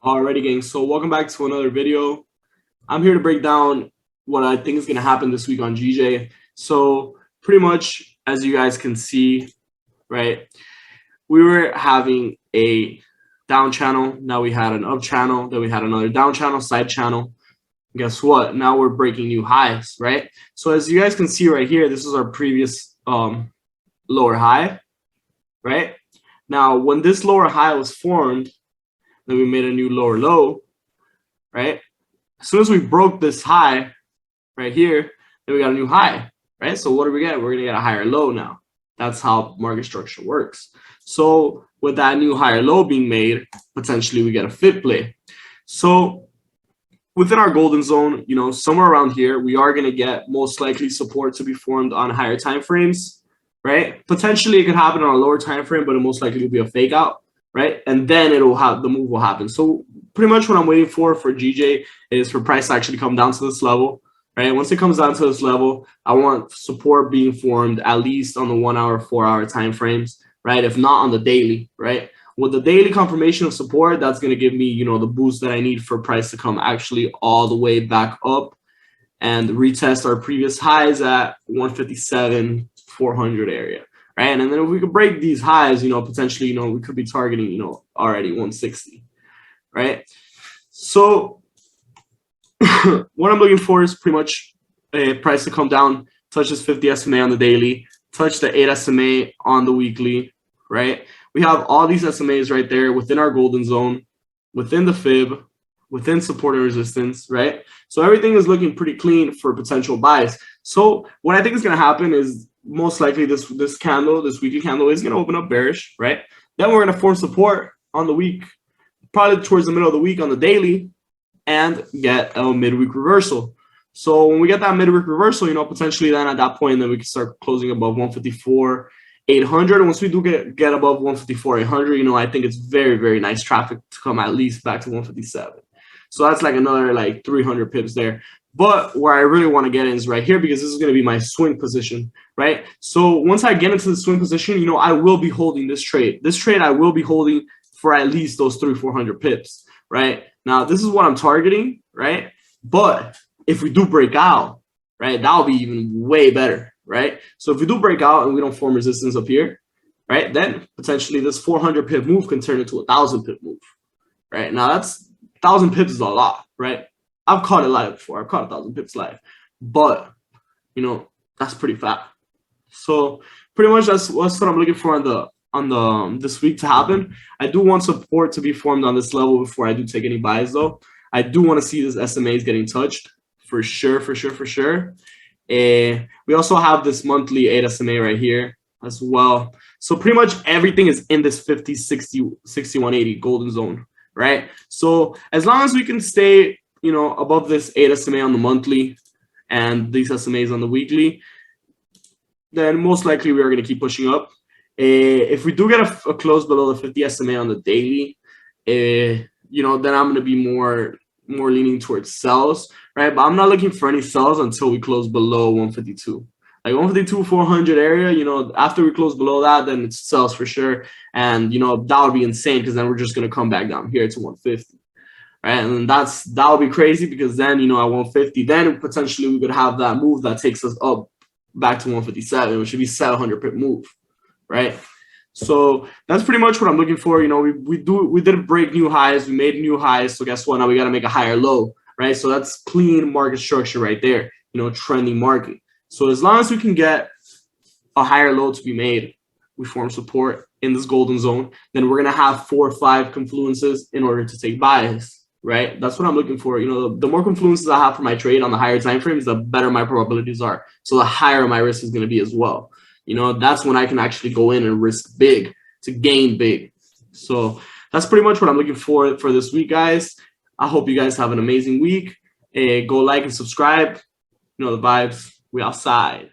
Alrighty, gang. So welcome back to another video. I'm here to break down what I think is going to happen this week on GJ. So pretty much, as you guys can see, right, we were having a down channel. Now we had an up channel. Then we had another down channel, side channel. Guess what? Now we're breaking new highs, right? So as you guys can see right here, this is our previous lower high, right? Now, when this lower high was formed, then we made a new lower low, right? As soon as we broke this high right here, then we got a new high, right? So what do we get? We're gonna get a higher low now. That's how market structure works. So with that new higher low being made, potentially we get a fit play. So within our golden zone, you know, somewhere around here, we are gonna get most likely support to be formed on higher time frames, right? Potentially it could happen on a lower time frame, but it most likely will be a fake out. Right, and then it'll have the move will happen. So pretty much what I'm waiting for GJ is for price to actually come down to this level. Right, once it comes down to this level, I want support being formed at least on the 1 hour, 4 hour time frames. Right, if not on the daily. Right, with the daily confirmation of support, that's going to give me, you know, the boost that I need for price to come actually all the way back up and retest our previous highs at 157,400 area. Right, and then if we could break these highs, you know, potentially, you know, we could be targeting, you know, already 160, right? So what I'm looking for is pretty much a price to come down, touch this 50 SMA on the daily, touch the 8 SMA on the weekly, right? We have all these SMAs right there within our golden zone, within the fib, within support and resistance, right? So everything is looking pretty clean for potential buys. So what I think is going to happen is most likely this weekly candle is going to open up bearish, right? Then we're going to form support on the week, probably towards the middle of the week on the daily, and get a midweek reversal. So when we get that midweek reversal, you know, potentially then at that point, then we can start closing above 154,800. And once we do get above 154,800, you know, I think it's very, very nice traffic to come at least back to 157. So that's like another like 300 pips there. But where I really want to get in is right here, because this is going to be my swing position, right? So once I get into the swing position, you know, I will be holding this trade. This trade I will be holding for at least those 300-400 pips, right? Now, this is what I'm targeting, right? But if we do break out, right, that'll be even way better, right? So if we do break out and we don't form resistance up here, right, then potentially this 400 pip move can turn into a 1,000 pip move, right? Now, that's 1,000 pips is a lot, right? I've caught it live before. I've caught 1,000 pips live, but you know, that's pretty fat. So pretty much that's what I'm looking for on the this week to happen. I do want support to be formed on this level before I do take any buys, though. I do want to see this SMAs getting touched for sure. And we also have this monthly 8 SMA right here as well. So pretty much everything is in this 50, 60, 6180 golden zone, right? So as long as we can stay, you know, above this 8 SMA on the monthly and these SMAs on the weekly, then most likely we are going to keep pushing up. If we do get a close below the 50 SMA on the daily, you know, then I'm going to be more leaning towards sells, right? But I'm not looking for any sells until we close below 152. Like 152,400 area, you know, after we close below that, then it sells for sure. And, you know, that would be insane, because then we're just going to come back down here to 150. Right, and that would be crazy, because then, you know, at 150, then potentially we could have that move that takes us up back to 157, which would be 700 pip move, right? So that's pretty much what I'm looking for. You know, we did break new highs, we made new highs. So guess what? Now we got to make a higher low, right? So that's clean market structure right there. You know, trending market. So as long as we can get a higher low to be made, we form support in this golden zone, then we're gonna have 4 or 5 confluences in order to take buys. Right, that's what I'm looking for. You know, the more confluences I have for my trade on the higher time frames, the better my probabilities are. So the higher my risk is going to be as well. You know, that's when I can actually go in and risk big to gain big. So that's pretty much what I'm looking for this week, guys. I hope you guys have an amazing week. Go like and subscribe. You know the vibes. We outside.